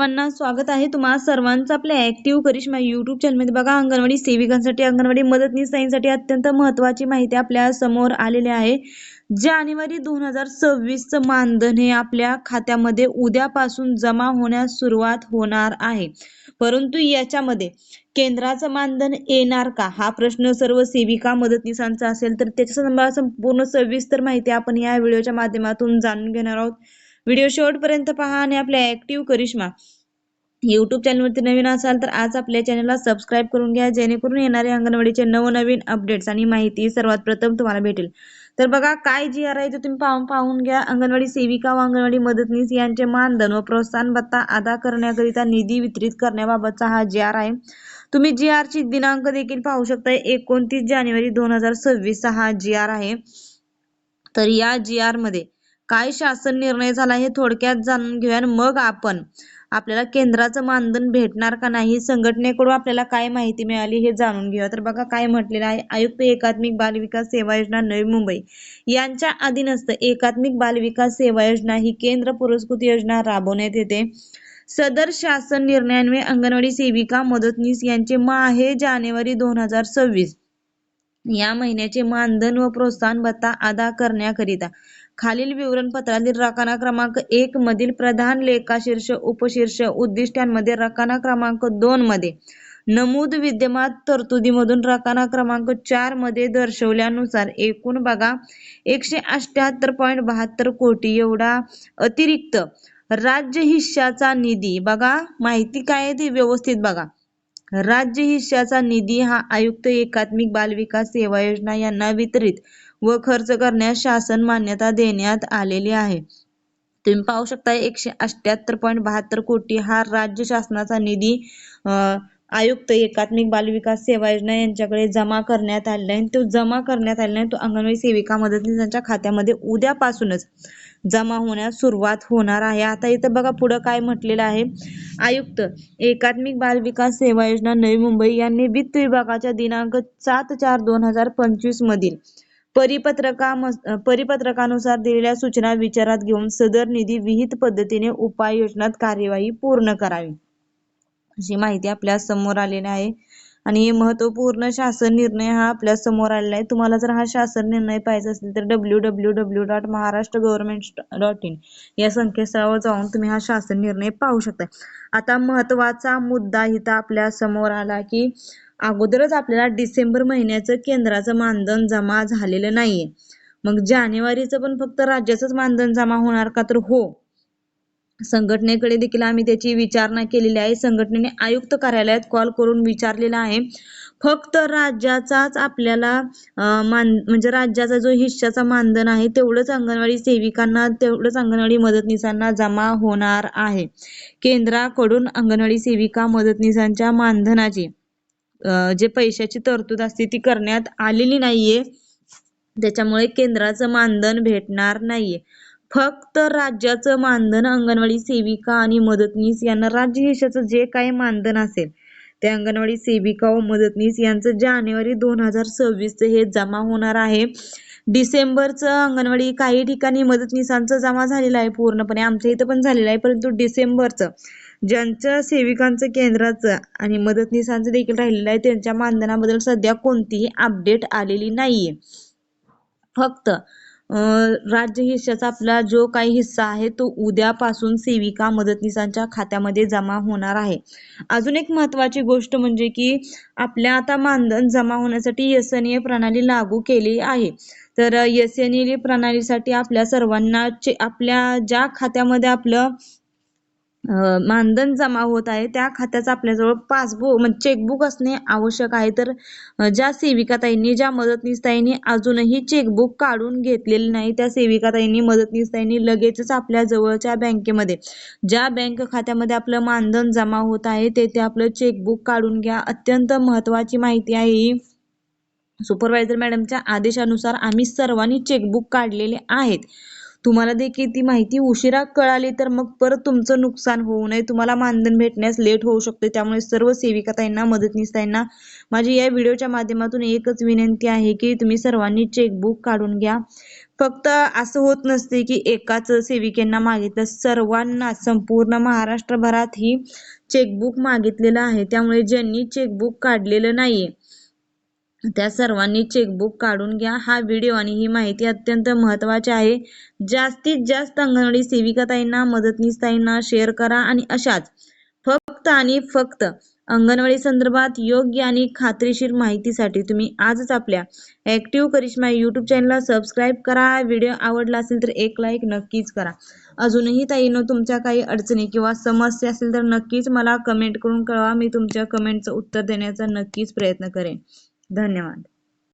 सर्वांना स्वागत आहे तुम्हा सर्वांचं आपल्या ऍक्टिव्ह करिश्मा युट्यूब चॅनलमध्ये। बघा, अंगणवाडी सेविकांसाठी, अंगणवाडी मदतनीससाठी अत्यंत महत्त्वाची माहिती आपल्या समोर आलेली आहे। जानेवारी 2026चं मानधन हे आपल्या खात्यामध्ये उद्यापासून जमा होण्यास सुरुवात होणार आहे। परंतु याच्यामध्ये केंद्राचं मानधन येणार का, हा प्रश्न सर्व सेविका मदतनीसांचा असेल। तर त्याच्या संपूर्ण सविस्तर माहिती आपण या व्हिडिओच्या माध्यमातून जाणून घेणार आहोत। व्हिडिओ शेवटपर्यंत पहा आणि आपल्या ऍक्टिव्ह करिश्मा YouTube चॅनलवरती नवीन असाल तर आज आपल्या चॅनलला सबस्क्राईब करून घ्या, जेणेकरून येणारे अंगणवाडीचे नवनवीन अपडेट्स आणि माहिती सर्वात प्रथम तुम्हाला भेटेल। तर बघा, काय GR आहे ते तुम्ही पाहून घ्या। अंगणवाडी सेविका व अंगणवाडी मदतनीस यांचे मानधन व प्रोत्साहन भत्ता अदा करण्याकरिता निधी वितरित करण्याबाबतचा हा GR आहे। तुम्ही GR ची दिनांक देखील पाहू शकता, 29 जानेवारी 2026 हा GR आहे। तर या GR मध्ये काय शासन निर्णय झाला हे थोडक्यात जाणून घेऊया, मग आपण आपल्याला केंद्राचं मानधन भेटणार का नाही, संघटनेकडून आपल्याला काय माहिती मिळाली हे जाणून घेऊया। तर बघा काय म्हटलेलं आहे, आयुक्त एकात्मिक बाल विकास सेवा योजना नवी मुंबई यांच्या अधीनस्थ एकात्मिक बाल विकास सेवा योजना ही केंद्र पुरस्कृत योजना राबवण्यात येते। सदर शासन निर्णयान्वये अंगणवाडी सेविका मदतनीस यांचे माहे जानेवारी 2026 या महिन्याचे मानधन व प्रोत्साहन भत्ता अदा करण्याकरिता खालील विवरणपत्रातील रकाना क्रमांक 1 मधील प्रधान लेखाशीर्ष उपशीर्ष उद्दिष्टांमध्ये रकाना क्रमांक 2 मध्ये नमूद विद्यमान तरतुदीमधून रकाना क्रमांक 4 मध्ये दर्शवल्यानुसार एकूण बघा 178.72 कोटी एवढा अतिरिक्त राज्य हिश्शाचा निधी, बघा माहिती काय आहे ती व्यवस्थित बघा। राज्य हिश्शाचा निधी हा आयुक्त एकात्मिक बाल विकास सेवा योजना यांना वितरित व खर्च करण्यास शासन मान्यता देण्यात आलेली आहे। तुम्ही पाहू शकता 178.72 कोटी हा राज्य शासनाचा निधी आयुक्त एकात्मिक बाल विकास सेवा योजना यांच्याकडे जमा करण्यात आलेला आहे। तो जमा करण्यात आलेला आहे, तो अंगणवाडी सेविका मदतनीसांच्या खात्यामध्ये उद्यापासूनच जमा होण्यास सुरुवात होणार आहे। आता इथं बघा पुढे काय म्हटलेलं आहे, आयुक्त एकात्मिक बाल विकास सेवा योजना नवी मुंबई यांनी वित्त विभागाच्या दिनांक 7/4/2025 मधील परिपत्रकानुसार दिलेल्या सूचना विचारात घेऊन सदर निधी विहित पद्धतीने उपाययोजनात कार्यवाही पूर्ण करावी, अशी माहिती आपल्या समोर आलेली आहे। आणि हे महत्वपूर्ण शासन निर्णय हा आपल्या समोर आलेला आहे। तुम्हाला जर हा शासन निर्णय पाहिजे असेल तर www.maharashtragovernment.in या संकेतस्थळावर जाऊन तुम्ही हा शासन निर्णय पाहू शकता। आता महत्वाचा मुद्दा इथं आपल्या समोर आला की अगोदरच आपल्याला डिसेंबर महिन्याचं केंद्राचं मानधन जमा झालेलं नाहीये, मग जानेवारीचं पण फक्त राज्याचंच मानधन जमा होणार का, तर हो, संघटनेकडे देखील आम्ही त्याची विचारणा केलेली आहे। संघटनेने आयुक्त कार्यालयात कॉल करून विचारलेला आहे, फक्त राज्याचाच आपल्याला म्हणजे राज्याचा जो हिश्शाचा मानधन आहे तेवढंच अंगणवाडी सेविकांना, तेवढंच अंगणवाडी मदतनीसांना जमा होणार आहे। केंद्राकडून अंगणवाडी सेविका मदतनीसांच्या मानधनाची जे पैशाची तरतूद असते ती करण्यात आलेली नाहीये, त्याच्यामुळे केंद्राचं मानधन भेटणार नाहीये। फक्त राज्याचं मानधन अंगणवाडी सेविका आणि मदतनीस यांना राज्य हिश्शाचं जे काही मानधन असेल ते अंगणवाडी सेविका व मदतनीस यांचं जानेवारी 2026 हे जमा होणार आहे। डिसेंबरचं अंगणवाडी काही ठिकाणी मदतनीसांचं जमा झालेलं आहे पूर्णपणे, आमच्या इथं पण झालेलं आहे, परंतु डिसेंबरचं ज्यांच्या सेविकांचं केंद्राचं आणि मदतनीसांचं देखील राहिलेलं आहे त्यांच्या मानधनाबद्दल सध्या कोणतीही अपडेट आलेली नाहीये। फक्त राज्य हिश्शाचा आपला जो काही हिस्सा आहे तो उद्यापासून सेविका मदतनीसांच्या खात्यामध्ये जमा होणार आहे। अजून एक महत्वाची गोष्ट म्हणजे की आपल्या आता मानधन जमा होण्यासाठी SNA प्रणाली लागू केली आहे। तर SNA प्रणालीसाठी आपल्या सर्वांना आपल्या ज्या खात्यामध्ये आपलं मानधन जमा होत आहे त्या खात्याचा आपल्याजवळ पासबुक म्हणजे चेकबुक असणे आवश्यक आहे। तर ज्या सेविकाताईंनी, ज्या मदतनीसताईंनी अजूनही चेकबुक काढून घेतलेले नाही त्या सेविकाताईंनी, मदतनीसताईंनी लगेचच आपल्या जवळच्या बँकेमध्ये, ज्या बँक खात्यामध्ये आपलं मानधन जमा होत आहे तेथे आपलं चेकबुक काढून घ्या। अत्यंत महत्वाची माहिती आहे ही। सुपरवायझर मॅडमच्या आदेशानुसार आम्ही सर्वांनी चेकबुक काढलेले आहेत। तुम्हाला देखील ती माहिती उशिरा कळाली तर मग परत तुमचं नुकसान होऊ नये, तुम्हाला मानधन भेटण्यास लेट होऊ शकते। त्यामुळे सर्व सेविकाताईंना, मदतनीसताईंना माझी या व्हिडिओच्या माध्यमातून एकच विनंती आहे की तुम्ही सर्वांनी चेकबुक काढून घ्या। फक्त असं होत नसते की एकाच सेविकेंना मागितलं, सर्वांना संपूर्ण महाराष्ट्रभरात ही चेकबुक मागितलेलं आहे. त्यामुळे ज्यांनी चेकबुक काढलेलं नाहीये त्या सर्वांनी चेकबुक काढून घ्या. हा व्हिडिओ आणि ही माहिती अत्यंत महत्त्वाची आहे. जास्तीत जास्त अंगणवाडी सेविका ताईंना, मदतनीस ताईंना शेअर करा आणि अशाच फक्त आणि फक्त अंगणवाडी संदर्भात योग्य आणि खात्रीशीर माहितीसाठी तुम्ही आजच आपल्या ऍक्टिव्ह करिश्मा YouTube चॅनलला सबस्क्राईब करा. व्हिडिओ आवडला असेल तर एक लाईक नक्कीच करा. अजूनही ताईंनो तुमच्या काही अडचणी किंवा समस्या असेल तर नक्कीच मला कमेंट करून कळवा. मी तुमच्या कमेंटचं उत्तर देण्याचा नक्कीच प्रयत्न करेन. धन्यवाद.